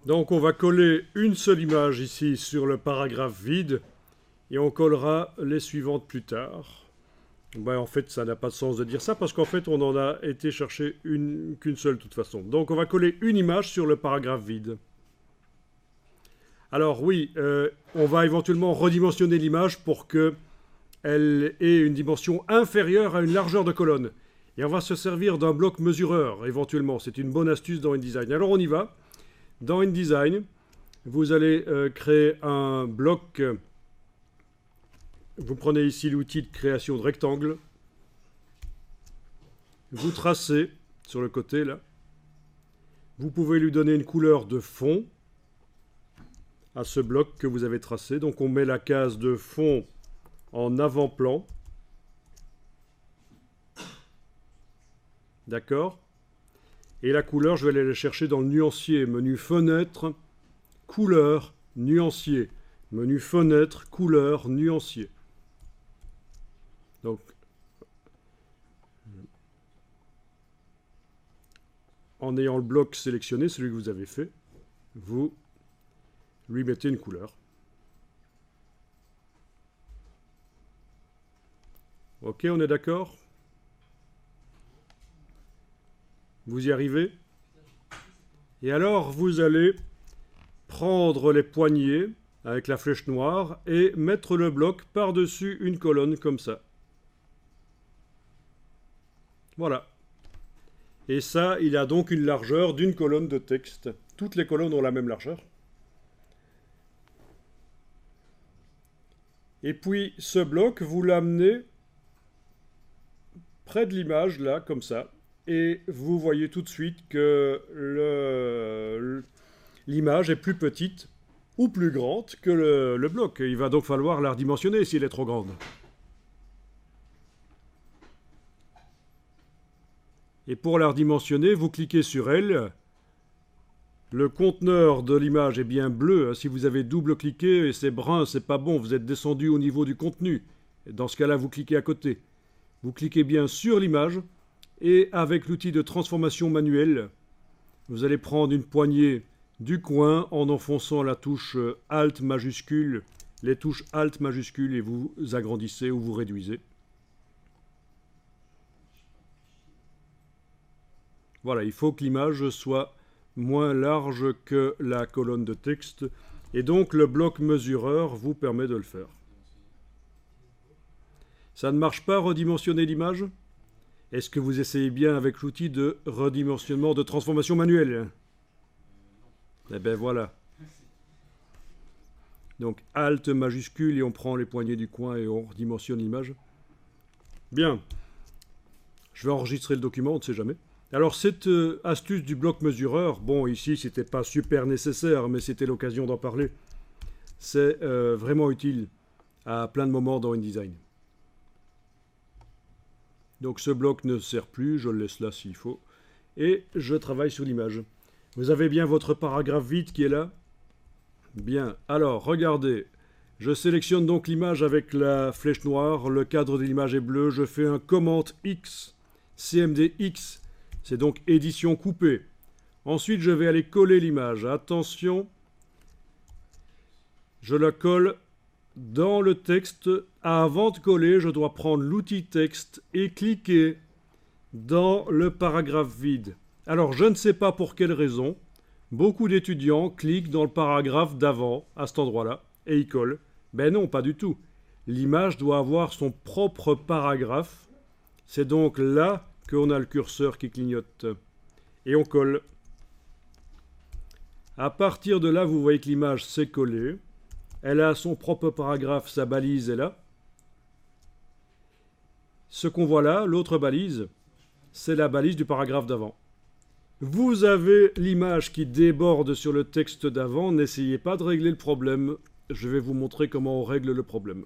Donc on va coller une seule image ici sur le paragraphe vide et on collera les suivantes plus tard. Ben, en fait, ça n'a pas de sens de dire ça parce qu'en fait, on en a été chercher qu'une seule de toute façon. Donc on va coller une image sur le paragraphe vide. Alors oui, on va éventuellement redimensionner l'image pour qu'elle ait une dimension inférieure à une largeur de colonne. Et on va se servir d'un bloc mesureur éventuellement. C'est une bonne astuce dans InDesign. Alors on y va. Dans InDesign, vous allez créer un bloc. Vous prenez ici l'outil de création de rectangle. Vous tracez sur le côté là. Vous pouvez lui donner une couleur de fond à ce bloc que vous avez tracé. Donc on met la case de fond en avant-plan. D'accord? Et la couleur, je vais aller la chercher dans le nuancier. Menu fenêtre, couleur, nuancier. Menu fenêtre, couleur, nuancier. Donc, en ayant le bloc sélectionné, celui que vous avez fait, vous lui mettez une couleur. Ok, on est d'accord? Vous y arrivez? Et alors, vous allez prendre les poignées avec la flèche noire et mettre le bloc par-dessus une colonne comme ça. Voilà. Et ça, il a donc une largeur d'une colonne de texte. Toutes les colonnes ont la même largeur. Et puis, ce bloc, vous l'amenez près de l'image, là, comme ça. Et vous voyez tout de suite que l'image est plus petite ou plus grande que le bloc. Il va donc falloir la redimensionner s'il est trop grande. Et pour la redimensionner, vous cliquez sur elle. Le conteneur de l'image est bien bleu. Si vous avez double-cliqué et c'est brun, c'est pas bon. Vous êtes descendu au niveau du contenu. Dans ce cas-là, vous cliquez à côté. Vous cliquez bien sur l'image. Et avec l'outil de transformation manuelle, vous allez prendre une poignée du coin en enfonçant la touche Alt majuscule, les touches Alt majuscule et vous agrandissez ou vous réduisez. Voilà, il faut que l'image soit moins large que la colonne de texte et donc le bloc mesureur vous permet de le faire. Ça ne marche pas redimensionner l'image ? Est-ce que vous essayez bien avec l'outil de redimensionnement de transformation manuelle? Eh bien voilà. Donc Alt majuscule et on prend les poignées du coin et on redimensionne l'image. Bien. Je vais enregistrer le document, on ne sait jamais. Alors cette astuce du bloc mesureur, bon ici c'était pas super nécessaire, mais c'était l'occasion d'en parler. C'est vraiment utile à plein de moments dans InDesign. Donc ce bloc ne sert plus, je le laisse là s'il faut. Et je travaille sur l'image. Vous avez bien votre paragraphe vide qui est là? Bien. Alors, regardez. Je sélectionne donc l'image avec la flèche noire. Le cadre de l'image est bleu. Je fais un Command X. CMD X. C'est donc édition coupée. Ensuite, je vais aller coller l'image. Attention. Je la colle dans le texte. Avant de coller, je dois prendre l'outil texte et cliquer dans le paragraphe vide. Alors, je ne sais pas pour quelle raison, beaucoup d'étudiants cliquent dans le paragraphe d'avant, à cet endroit-là, et ils collent. Ben non, pas du tout. L'image doit avoir son propre paragraphe. C'est donc là qu'on a le curseur qui clignote. Et on colle. À partir de là, vous voyez que l'image s'est collée. Elle a son propre paragraphe, sa balise est là. Ce qu'on voit là, l'autre balise, c'est la balise du paragraphe d'avant. Vous avez l'image qui déborde sur le texte d'avant. N'essayez pas de régler le problème. Je vais vous montrer comment on règle le problème.